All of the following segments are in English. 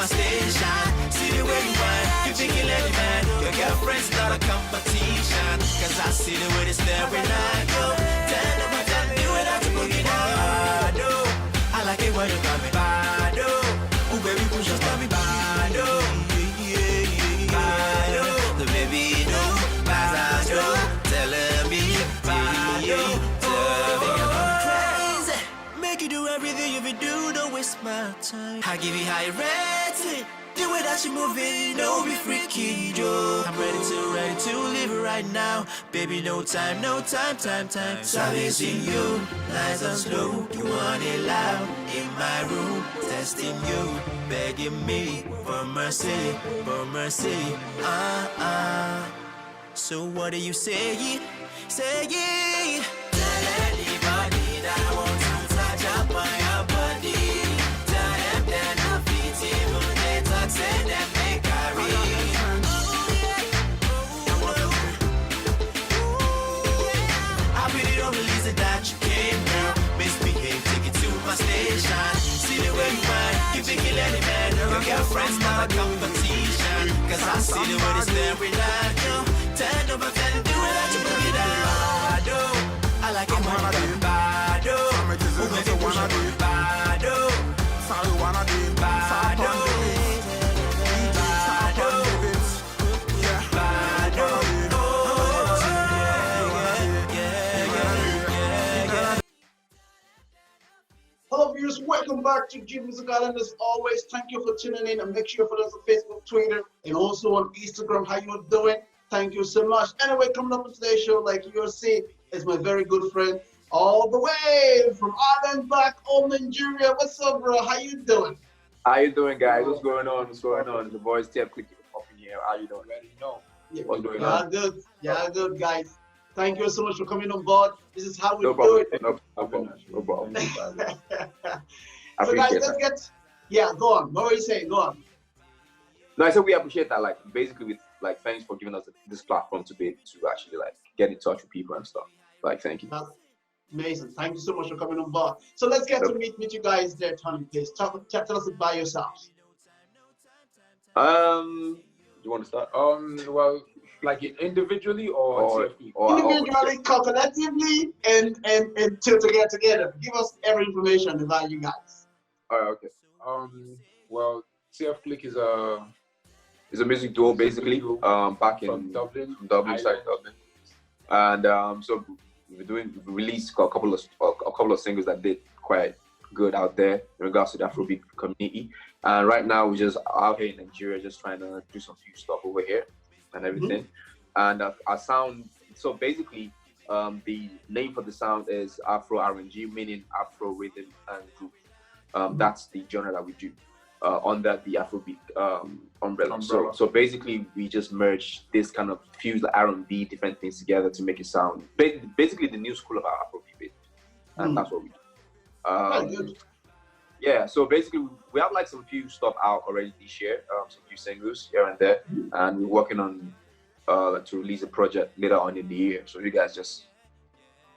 station. See the way you whine, you think you let it man. Your girlfriend's not a competition. Cause I see the way they staring at you. Tell them I tell you without you boogie down. I like it when you got me bad. Oh baby, push just tell me bad. The baby no bad. Telling me bad. Crazy. Make you do everything if you do, don't waste my time. I give you high rating. The way that you moving, no be freaky, yo. I'm ready to live right now. Baby, no time. Servicing you, nice and slow. You want it loud in my room, testing you, begging me for mercy, So what do you say? Say it. Tell anybody that I want to touch up on your body. Tell them that I fit even they talk, say them they carry. I really don't believe that you came, girl. Misbehave, take it to my station. See the way you whine, you think you let it man. Your girlfriend's not a competition. Cause I see the way they staring at you. Tell them I tell you do it that you bring it down. I like it when you got bad. Who make it wanna do it bad? Sorry, wanna do it bad. Hello viewers, welcome back to G Music Island. As always, thank you for tuning in, and make sure you follow us on Facebook, Twitter, and also on Instagram. How you doing? Thank you so much. Anyway, coming up on today's show, like you'll see, is my very good friend all the way from Ireland back home Nigeria. What's up, bro? How you doing? How you doing, guys? What's going on? The boys Tfclique up in here. How you doing? Yeah, What's going on? Good. Yeah, good, guys. Thank you so much for coming on board. This is how we No do problem. it. No problem. So guys, let's get, go on. What were you saying? Go on. No, I said we appreciate that. Like, basically, with like, thanks for giving us this platform to be able to actually like get in touch with people and stuff. Like, thank you. That's amazing. Thank you so much for coming on board. So let's get to meet you guys there, Tony. Please tell us about yourselves. You want to start? Well, like individually or individually, collectively, and to get together. Give us every information about you guys. All right, okay. Well, Tfclique is a music duo, basically. Back in Dublin, side Dublin, and so we released a couple of singles that did quite good out there in regards to the Afrobeat community. And right now we're just out here in Nigeria, just trying to do some few stuff over here and everything. And our sound, so basically, the name for the sound is Afro R&G, meaning Afro rhythm and group. That's the genre that we do under the Afrobeat umbrella. So basically, we just merge this kind of fuse the R&B, different things together to make it sound basically the new school of our Afrobeat, and that's what we do. Yeah, so basically, we have like some few stuff out already this year, some few singles here and there, and we're working on to release a project later on in the year. So you guys just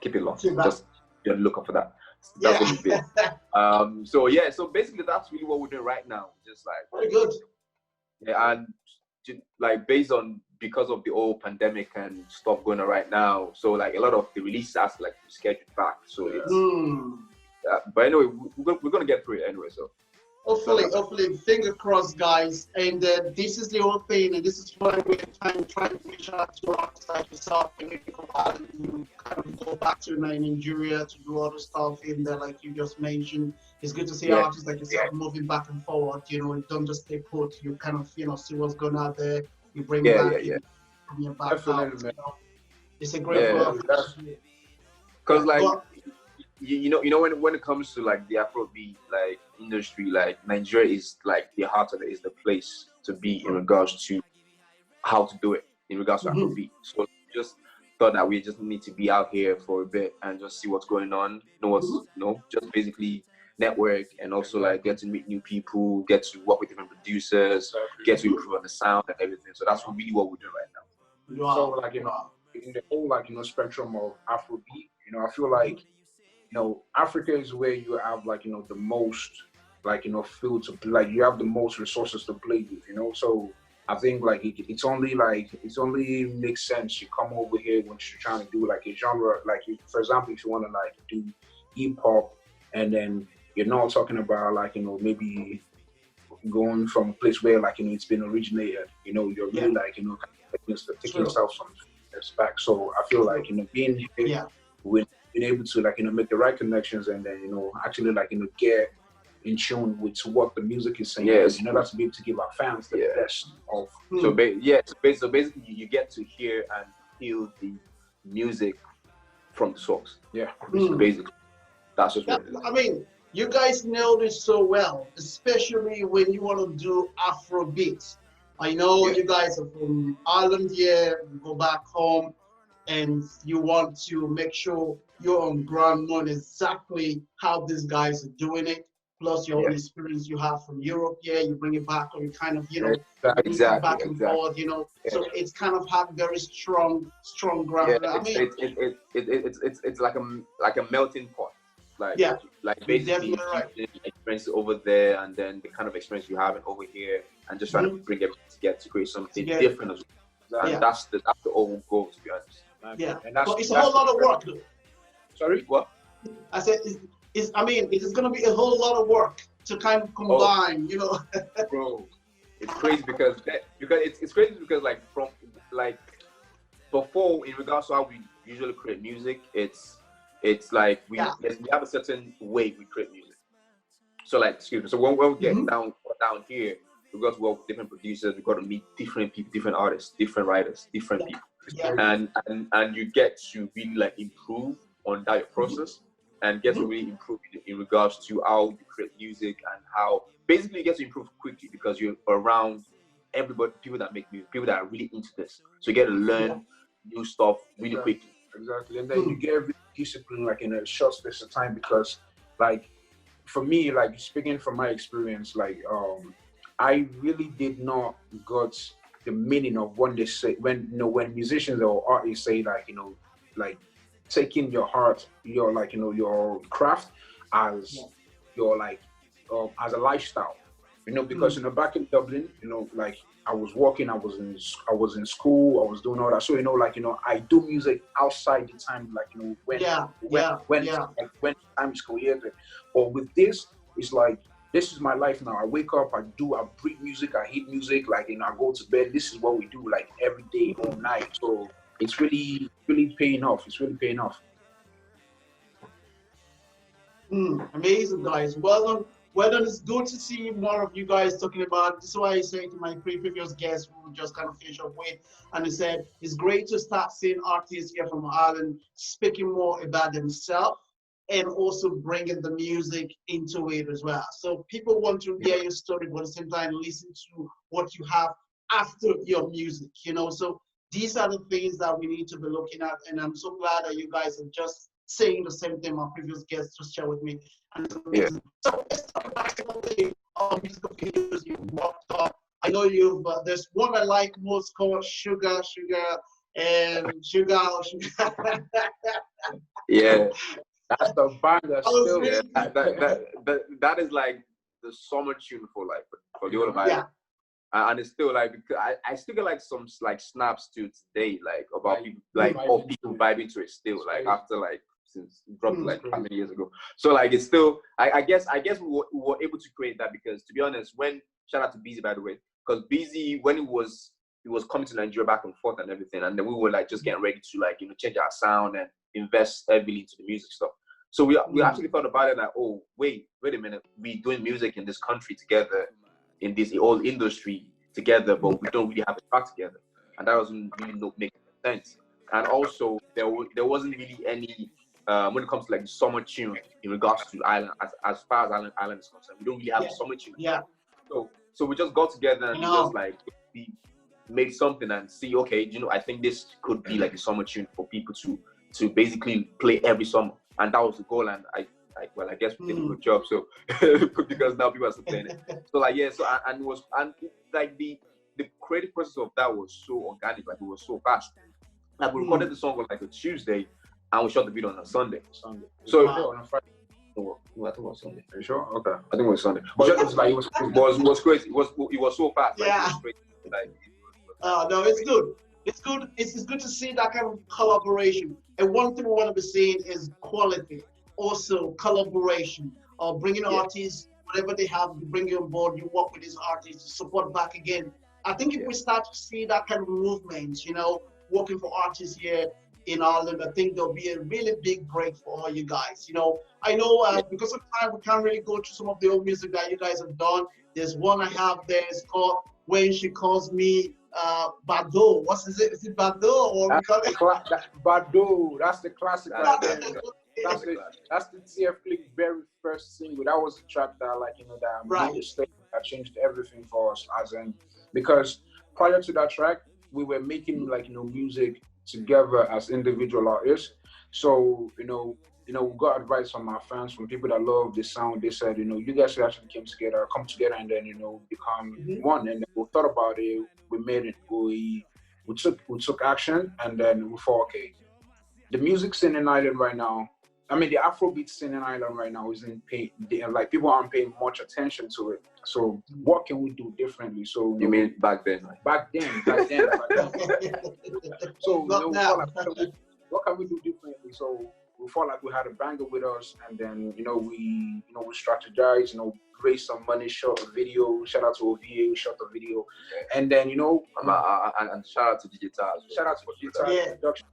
keep it locked. Just be on the lookout for that. That's what we've been. So basically, that's really what we're doing right now. Just like very good. Yeah, and like because of the whole pandemic and stuff going on right now, so like a lot of the releases has like scheduled back. So it's. But anyway, we're gonna get through it anyway. So hopefully, finger crossed, guys. And this is the whole thing, and this is why we're trying to reach out to artists like yourself, and maybe you kind of go back to Nigeria to do other stuff in there, like you just mentioned. It's good to see artists like yourself moving back and forward. You know, you don't just stay put. You kind of see what's going out there. You bring back, bring it back out. You know? It's a great work. Because like. You know when it comes to like the Afrobeat like industry, like Nigeria is like the heart of it, is the place to be in regards to how to do it in regards to Afrobeat. So just thought that we just need to be out here for a bit and just see what's going on, just basically network, and also like get to meet new people, get to work with different producers, get to improve on the sound and everything. So that's really what we're doing right now. So like in the whole spectrum of Afrobeat, I feel like Africa is where you have like the most like, you know, field to like you have the most resources to play with, you know. So I think like it's only makes sense you come over here when you're trying to do like a genre, like you, for example, if you want to like do hip hop, and then you're not talking about like, you know, maybe going from a place where like, you know, it's been originated, you know, you're really like, you know, taking yourself some steps back. So I feel like, you know, being here with being able to like, you know, make the right connections, and then, you know, actually like, you know, get in tune with what the music is saying. Yes. In order to be able to give our fans the best of. So basically you get to hear and feel the music from the source. Yeah. So basically, that's just what it is. I mean, you guys know this so well, especially when you want to do Afro beats. I know you guys are from Ireland here, you go back home, and you want to make sure you're on ground knowing exactly how these guys are doing it, plus your own experience you have from Europe here, you bring it back, or you kind of, you know, back and forth, you know. So it's kind of had very strong ground. Yeah, I mean, it's like a melting pot. Like basically experience over there, and then the kind of experience you have over here, and just trying to bring everything together to create something different as well. And that's the whole goal, to be honest. And but it's a whole lot of work, though. Sorry, what? I said, I mean, it is going to be a whole lot of work to kind of combine, you know. Bro, it's crazy because it's crazy because like from like before, in regards to how we usually create music, it's like we have a certain way we create music. So like, excuse me. So when we get down here, we got to work with different producers. We got to meet different people, different artists, different writers, different people, and you get to really like improve on that process, and get to really improve in regards to how you create music, and how basically you get to improve quickly because you're around everybody, people that make music, people that are really into this. So you get to learn new stuff really quickly. Exactly, and then you get every discipline like in a short space of time, because like for me, like speaking from my experience, like I really did not got the meaning of when they say, when you know, when musicians or artists say like, you know, like taking your heart, your like, you know, your craft as your like as a lifestyle, you know, because you know, back in Dublin, you know, like I was working, I was in school, I was doing all that. So, you know, like, you know, I do music outside the time, like, you know, when time is created. But with this, it's like, this is my life now. I wake up, I breathe music, I hit music, like, you know, I go to bed. This is what we do, like, every day, all night. So it's really, really paying off. It's really paying off. Amazing, guys. Well done. Well done. It's good to see more of you guys talking about. This is why I say to my previous guests who just kind of finished up with, and they said it's great to start seeing artists here from Ireland speaking more about themselves and also bringing the music into it as well. So people want to hear your story, but at the same time listen to what you have after your music, you know. So these are the things that we need to be looking at, and I'm so glad that you guys are just saying the same thing my previous guests just shared with me. And it's amazing. So let's talk about some of the musical videos you've worked on. I know you've, there's one I like most called Sugar, and Sugar. Yeah. That's the banger still. Really That is like the summer tune for the whole of my life. And it's still like, because I still get like some like snaps to today, like about people like of people vibing to it still, like after like since it dropped like how many years ago. So like it's still, I guess we were able to create that because, to be honest, when shout out to Busy, by the way, because Busy, when it was coming to Nigeria back and forth and everything, and then we were like just getting ready to like, you know, change our sound and invest heavily into the music stuff. So we actually thought about it like, oh wait a minute, we doing music in this country together, in this whole industry together, but we don't really have a track together, and that doesn't really make sense. And also there wasn't really any when it comes to like the summer tune in regards to Ireland, as far as Ireland is concerned, we don't really have a summer tune. So we just got together and just like we made something and see, okay, you know, I think this could be like a summer tune for people to basically play every summer, and that was the goal. And I guess we did a good job. So because now people are still playing it. So like like the creative process of that was so organic, like it was so fast. Like we recorded the song on like a Tuesday, and we shot the video on a Sunday. So on a Friday. No, I think it was Sunday. Are you sure? Okay. I think it was Sunday. But But it was like it was. was crazy. It was so fast. Like, Yeah. it was crazy. Like, No, it's good. It's good. It's good to see that kind of collaboration. And one thing we want to be seeing is quality, also collaboration, or bringing artists, whatever they have, you bring you on board. You work with these artists, support back again. I think if we start to see that kind of movement, you know, working for artists here in Ireland, I think there'll be a really big break for all you guys. You know, I know because of time we can't really go through some of the old music that you guys have done. There's one I have there. It's called When She Calls Me Bado. What is it? Is it Bado or we call it? Bado. That's the classic right there. Exactly. That's the Tfclique very first single. That was the track that, like, you know, that made the stage, that changed everything for us. As in, because prior to that track, we were making, like, you know, music together as individual artists. So, you know, we got advice from our fans, from people that love the sound. They said, you know, you guys should actually come together and then, you know, become one. And then we thought about it. We made it. We took action, and then we thought, okay, the music scene in Ireland right now, I mean, the Afrobeat scene in Ireland right now isn't paying, like, people aren't paying much attention to it. So what can we do differently? So you mean back then? Back then. So what can we do differently? So we felt like we had a banger with us, and then we strategized, raised some money, shot a video. Shout out to OVA, shot a video, and then and shout out to Digital. Shout out to Digital. Yeah. Production.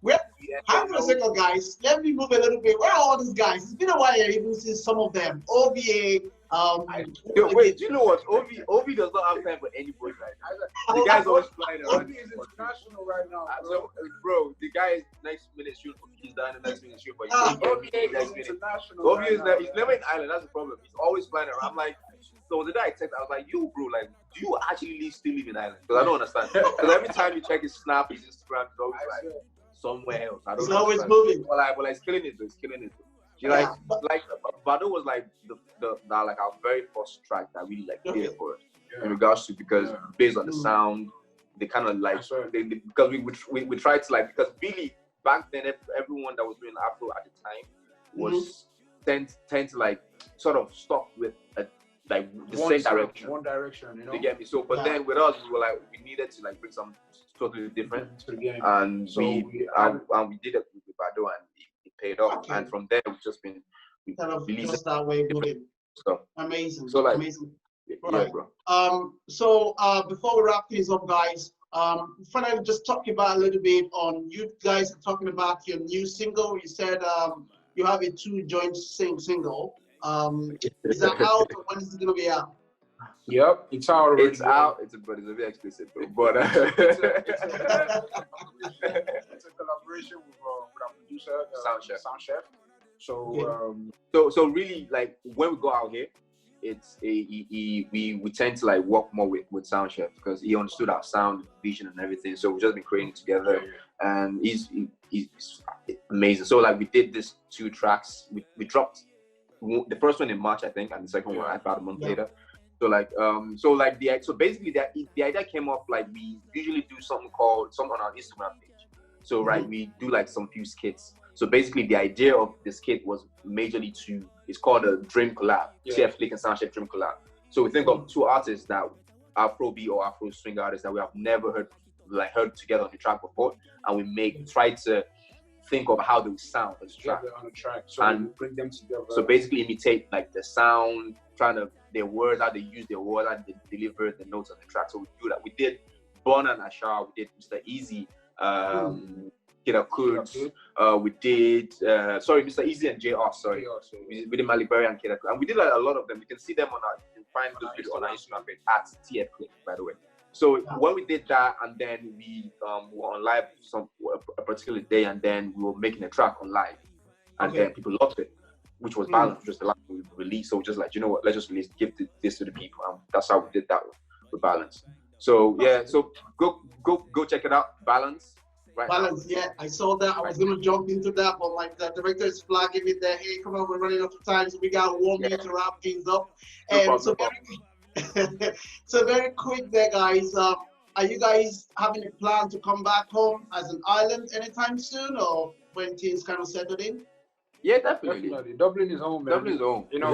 Hang on a second, guys. Let me move a little bit. Where are all these guys? It's been a while. I even see some of them. OVA. Wait, do you know what? OV does not have time for anybody right now. The guy's always flying around. OV is international right now. So, bro, the guy is next minute shoot for Keys down, the next minute shoot for you. OV is international. OV is he's never in Ireland. That's the problem. He's always flying around. I'm like, so the day I text, I was like, yo, bro, like, do you actually still live in Ireland? Because I don't understand. Because every time you check his Snap, his Instagram, it's always like somewhere else. I don't It's know. always moving. Well, it's killing it. It's killing it. Like Bado was like our very first track that really did it for us in regards to, because based on the sound, they kind of like because we tried to, like, because Billy back then, everyone that was doing Afro at the time was tend to like sort of stuck with the same direction. One direction, You get me? So, but then with us, we were like, we needed to like bring something totally different to the game. and So we did it with Bado, and it paid off. Okay. And from there, we've just been Kind of releasing just that way moving. stuff. Amazing. So, like, amazing. Yeah, Right. bro. So before we wrap things up, guys, finally just talking about a little bit on you guys are talking about your new single. You said you have a 2 joint single. Is that out, or when is it gonna be out? Yep, it's out already. It's out. It's a bit explicit, bro. But it's a collaboration with our producer, Sound Chef. So really, like, when we go out here, it's we tend to like work more with Sound Chef, because he understood our sound vision and everything. So we've just been creating together, and he's amazing. So like, we did these 2 tracks. We dropped the first one in March, I think, and the second one about a month later. So basically the idea came off, like, we usually do something on our Instagram page. So we do like some few skits. So basically the idea of the skit was majorly it's called a dream collab, Tfclique and Sound Chef dream collab. So we think of 2 artists that Afrobeat or Afro swing artists that we have never heard together on the track before, and we try to think of how they would sound on the track. So and bring them together. So basically imitate like the sound, their words, how they use their words, how they deliver the notes on the track. So we do that. We did Bon and Ashar, we did Mr. Easy, Kida Kuds, we did Mr. Easy and JR, sorry. We did Malik Berry and Kida Kuds. And we did like a lot of them. You can see them you can find those videos on our Instagram page at Tfclique, by the way. So when we did that, and then we were on live a particular day, and then we were making a track on live, and then people loved it, which was Balance, just the last we released. So we're just like, you know what, let's just give this to the people, and that's how we did that with Balance. So so go check it out, Balance. Balance, I saw that. I was gonna jump into that, but like the director is flagging me there. Hey, come on, we're running out of time, so we got 1 minute to wrap things up. So very quick there, guys. Are you guys having a plan to come back home as an island anytime soon, or when things kind of settled in? Yeah, definitely. Dublin is home, man. Dublin is home. You know,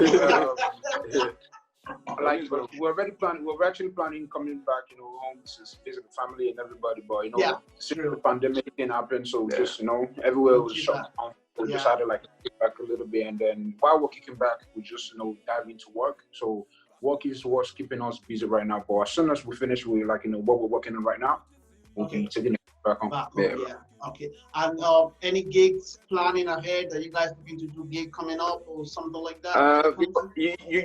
like we're actually planning coming back, you know, home to visit the family and everybody. But you know, since the pandemic didn't happen, so just you know, everywhere was shut down. We decided like to get back a little bit, and then while we're kicking back, we just you know dive into work. So work is what's keeping us busy right now. But as soon as we finish with like you know what we're working on right now, we'll be taking it back on. Okay. And any gigs planning ahead? Are you guys looking to do gig coming up or something like that?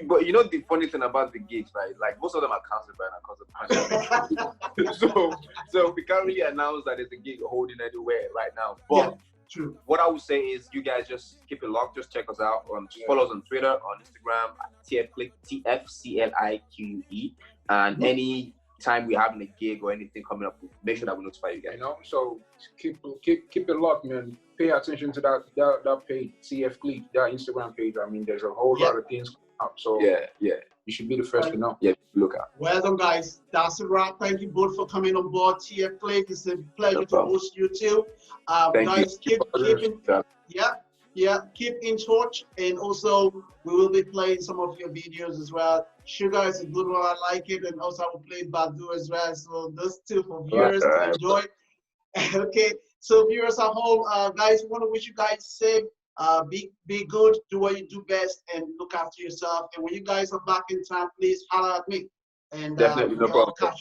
But you know the funny thing about the gigs, right? Like most of them are cancelled right now because of the pandemic. so we can't really announce that there's a gig holding anywhere right now. But true. What I would say is you guys just keep it locked. Just check us out. Just follow us on Twitter, on Instagram, Tfclique, Tfclique, and any time we're having a gig or anything coming up, make sure that we notify you guys. You know, so keep it locked, man. Pay attention to that page, Tfclique, that Instagram page. I mean, there's a whole lot of things coming up. So yeah, you should be the first to know. Yeah, look out. Well done, guys. That's a wrap. Thank you both for coming on board Tfclique. It's a pleasure to host you too. Guys, keep in touch, and also we will be playing some of your videos as well. Sugar is a good one, I like it, and also I will play Badu as well. So those two for viewers to enjoy. Okay, so viewers at home, guys, we want to wish you guys safe. Be good, do what you do best, and look after yourself. And when you guys are back in town, please holler at me. And definitely, no problem.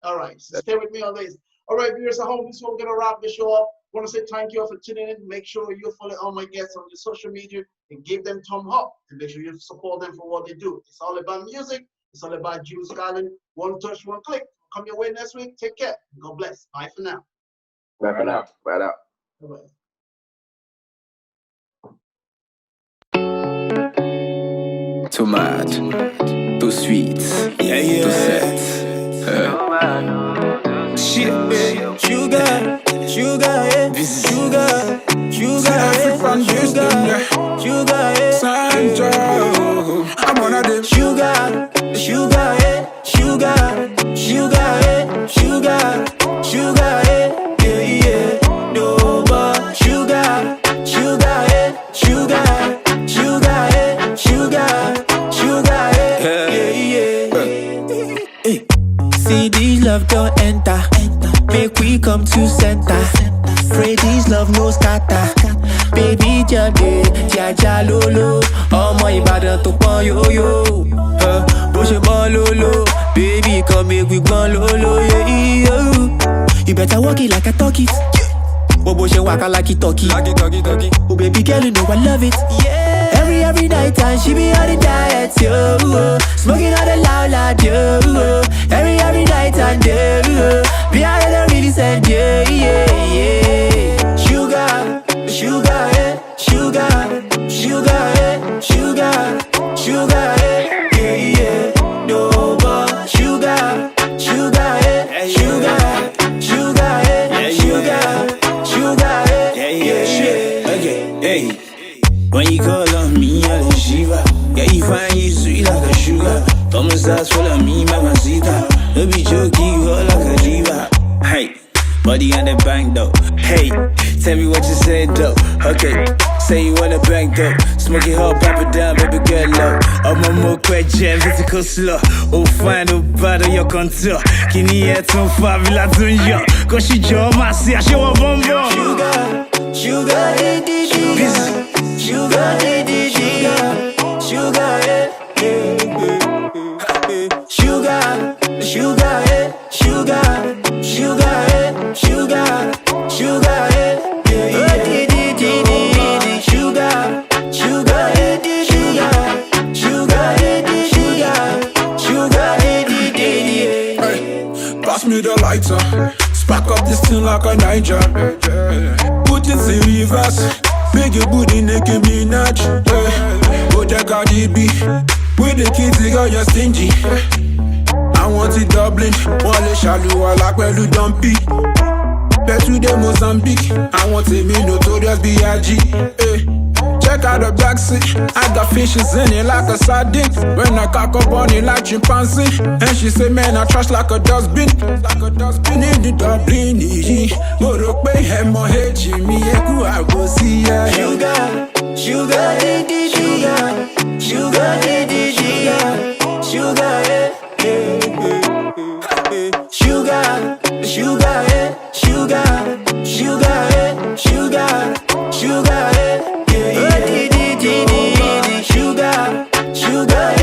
All right, so stay with me on this. All right, viewers at home, this is what we're gonna wrap the show up. I want to say thank you all for tuning in. Make sure you follow all my guests on the social media and give them thumb up, and make sure you support them for what they do. It's all about music. It's all about Jules Garland. One touch, one click. Come your way next week. Take care. God bless. Bye for now. Bye for now. Right out. Bye-bye. Too mad, too sweet, too set. Shit, sugar, Sandra, I'm one of them. Sugar, yeah. No more sugar, See these love don't enter. Make we come to center. Freddy's love no scatter. Baby jade, jaja lolo. Ọmọ Ìbàdàn tó pọ́n yo-yo. Bó ṣe mọ́ lolo. Baby come make we gbọ́n lolo. You better walk it like I talk it. Bobo ṣe waka like it talkie. Oh baby girl, you know I love it. Every night and she be on the diet, yo. Smoking on the loud, yo. Every night and yo. Be out of the really said, yeah. Sugar, yeah. No more sugar, Okay, when you call on me, I the shiva. Yeah, you find you sweet like a sugar. Thomas eyes full of me, mamacita. No be joking, you hold like a diva. Hey, body on the bank though. Hey, tell me what you said though. Okay, say you wanna bank though. Smoking hot, pop it down, baby girl low. I'm a more quick jam, physical slow. Oh, fine, oh, bad, your contour. Can you hear some fabulous to you? Cause she draw my see, I show a bomb. Sugar, pass me the lighter. Spark up this thing like a Niger. Put it in reverse. Make your booty naked me nudge. Go check out the B. With the kids, they got you stingy. I want it Dublin. Wale Shalua like where you dumpy. Bet to the Mozambique. I want it me notorious B.I.G. Check out the backseat. I got fishes in it like a sardine. When I cock up on it like chimpanzee. And she say, man, I trash like a dustbin. In the Dublin, Morok pay him or hey Jimmy, I go see ya. sugar, sugar, sugar, sugar, sugar, sugar, sugar, sugar, sugar, sugar, sugar, sugar,